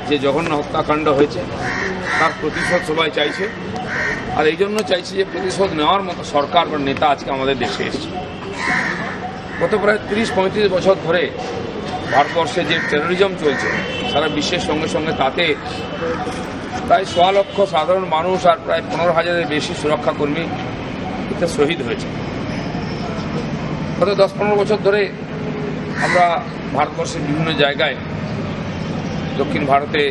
যে জঘন্য হত্যাকাণ্ড হয়েছে তার প্রতিশোধ সবাই চাইছে। আর এই জন্য চাইছে যে প্রতিশোধ নেওয়ার মতো সরকার বা নেতা আজকে আমাদের দেশে এসেছে। গত প্রায় ৩০-৩৫ বছর ধরে ভারতবর্ষে যে টেরোরিজম চলছে সারা বিশ্বের সঙ্গে সঙ্গে তাতে প্রায় ১.৫ লক্ষ সাধারণ মানুষ আর প্রায় ১৫,০০০-এর বেশি সুরক্ষাকর্মী এতে শহীদ হয়েছে। গত ১০-১৫ বছর ধরে আমরা ভারতবর্ষের বিভিন্ন জায়গায় দক্ষিণ ভারতে,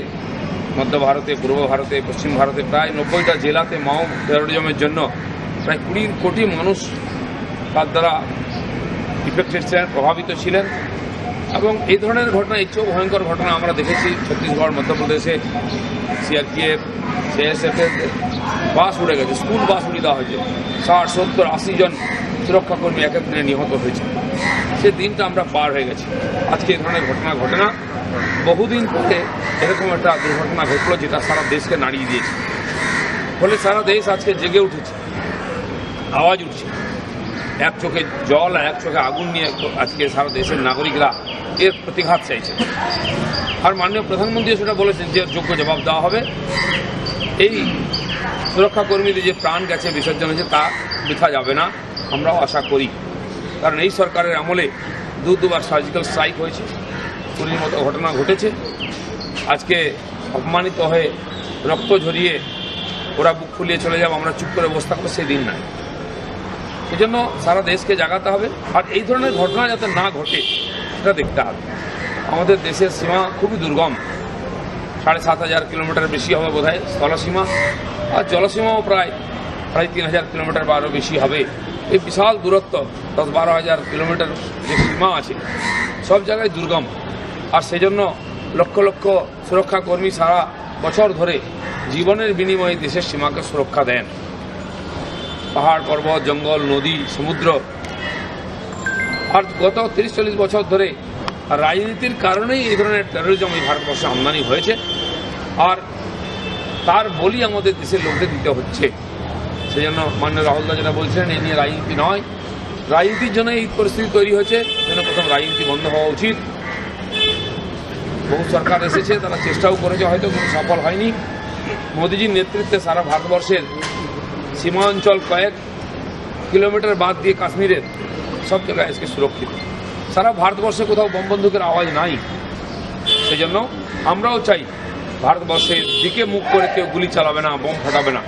মধ্য ভারতে, পূর্ব ভারতে, পশ্চিম ভারতে প্রায় ৯০টা জেলাতে মাও টেরোরিজমের জন্য প্রায় ২০ কোটি মানুষ তার দ্বারা ইফেক্টেড ছিলেন, প্রভাবিত ছিলেন। এবং এই ধরনের ঘটনা, এর চেয়েও ভয়ঙ্কর ঘটনা আমরা দেখেছি ছত্তিশগড়, মধ্যপ্রদেশে সিআরপিএফ, সিএসএফের বাস উড়ে গেছে, স্কুল বাস উড়িয়ে দেওয়া হয়েছে, ৬০, ৭০, ৮০ জন সুরক্ষাকর্মী এক দিনে নিহত হয়েছে। সে দিনটা আমরা পার হয়ে গেছি। আজকে এই ধরনের ঘটনা ঘটে না। বহুদিন পরে এরকম একটা দুর্ঘটনা ঘটলো যেটা সারা দেশকে নাড়িয়ে দিয়েছে। ফলে সারা দেশ আজকে জেগে উঠেছে, আওয়াজ উঠছে, এক চোখে জল আর এক চোখে আগুন নিয়ে আজকে সারা দেশের নাগরিকরা এর প্রতিঘাত চাইছে। আর মাননীয় প্রধানমন্ত্রী সেটা বলেছেন যে যোগ্য জবাব দেওয়া হবে। এই সুরক্ষাকর্মীদের যে প্রাণ গেছে, বিসর্জন হয়েছে, তা বৃথা যাবে না আমরাও আশা করি। কারণ এই সরকারের আমলে দুবার সার্জিক্যাল স্ট্রাইক হয়েছে, পুরীর মতো ঘটনা ঘটেছে। আজকে অপমানিত হয়ে রক্ত ঝরিয়ে ওরা বুক ফুলিয়ে চলে যাবে, আমরা চুপ করে বসে থাকবো, সেই দিন নাই। সেজন্য সারা দেশকে জাগাতে হবে। আর এই ধরনের ঘটনা যাতে না ঘটে সেটা দেখতে হবে। আমাদের দেশের সীমা খুবই দুর্গম, ৭,৫০০ কিলোমিটার বেশি হবে বোধহয় স্থলসীমা, আর জলসীমাও প্রায় ৩,০০০ কিলোমিটার বা আরও বেশি হবে। এই বিশাল দূরত্ব ১০-১২ হাজার কিলোমিটার যে সীমা আছে সব জায়গায় দুর্গম। আর সেজন্য লক্ষ লক্ষ সুরক্ষাকর্মী সারা বছর ধরে জীবনের বিনিময়ে দেশের সীমাকে সুরক্ষা দেন। পাহাড়, পর্বত, জঙ্গল, নদী, সমুদ্র। আর গত ৩০-৪০ বছর ধরে রাজনীতির কারণেই এই ধরনের টেরোরিজম এই ভারতবর্ষে আমদানি হয়েছে। আর তার বলি আমাদের দেশের লোকদের দিতে হচ্ছে। সেজন্য মাননীয় রাহুলদা যেটা বলছেন, এই নিয়ে রাজনীতি নয়, রাজনীতির জন্য এই পরিস্থিতি তৈরি হয়েছে। যেন প্রথম রাজনীতি বন্ধ হওয়া উচিত। বহু সরকার এসেছে, তারা চেষ্টাও করেছে, হয়তো কোনো সফল হয়নি। মোদিজির নেতৃত্বে সারা ভারতবর্ষের সীমাঞ্চল কয়েক কিলোমিটার বাদ দিয়ে কাশ্মীরের সব জায়গায় আজকে সুরক্ষিত। সারা ভারতবর্ষে কোথাও বোম বন্দুকের আওয়াজ নাই। সেই জন্য আমরাও চাই ভারতবর্ষের দিকে মুখ করে কেউ গুলি চালাবে না, বোম ফাটাবে না।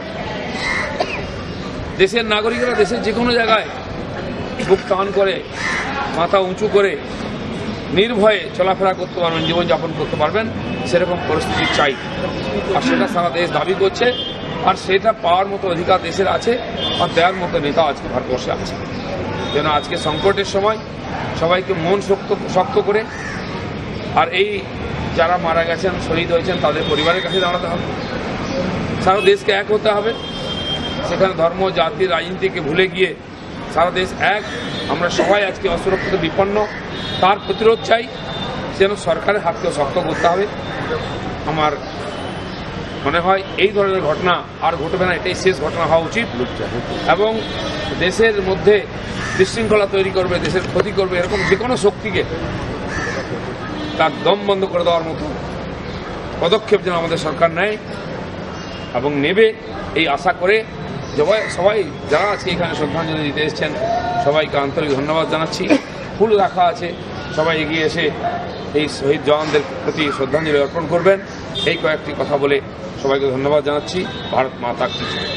দেশের নাগরিকরা দেশের যে কোনো জায়গায় বুক টান করে, মাথা উঁচু করে নির্ভয়ে চলাফেরা করতে পারবেন, জীবনযাপন করতে পারবেন, সেরকম পরিস্থিতি চাই। আর সেটা সারা দেশ দাবি করছে। আর সেটা পাওয়ার মতো অধিকার দেশের আছে, আর দেওয়ার মতো নেতা আজকে ভারতবর্ষে আছে। যেন আজকে সংকটের সময় সবাইকে মন শক্ত করে, আর এই যারা মারা গেছেন, শহীদ হয়েছেন, তাদের পরিবারের কাছে দাঁড়াতে হবে। সারা দেশকে এক হতে হবে। সেখানে ধর্ম, জাতি, রাজনীতিকে ভুলে গিয়ে সারা দেশ এক। আমরা সবাই আজকে অসুরক্ষিত, বিপন্ন, তার প্রতিরোধ চাই। যেন সরকারের হাতকেও শক্ত করতে হবে। আমার মনে হয় এই ধরনের ঘটনা আর ঘটবে না, এটাই শেষ ঘটনা হওয়া উচিত। এবং দেশের মধ্যে বিশৃঙ্খলা তৈরি করবে, দেশের ক্ষতি করবে, এরকম যে কোনো শক্তিকে তার দম বন্ধ করে দেওয়ার মতো পদক্ষেপ যেন আমাদের সরকার নেয় এবং নেবে, এই আশা করে সবাই যারা আজকে এখানে শ্রদ্ধাঞ্জলি দিতে এসেছেন সবাইকে আন্তরিক ধন্যবাদ জানাচ্ছি। ফুল রাখা আছে, সবাই এগিয়ে এসে এই শহীদ জওয়ানদের প্রতি শ্রদ্ধাঞ্জলি অর্পণ করবেন। এই কয়েকটি কথা বলে সবাইকে ধন্যবাদ জানাচ্ছি। ভারত মাতা কি জয়।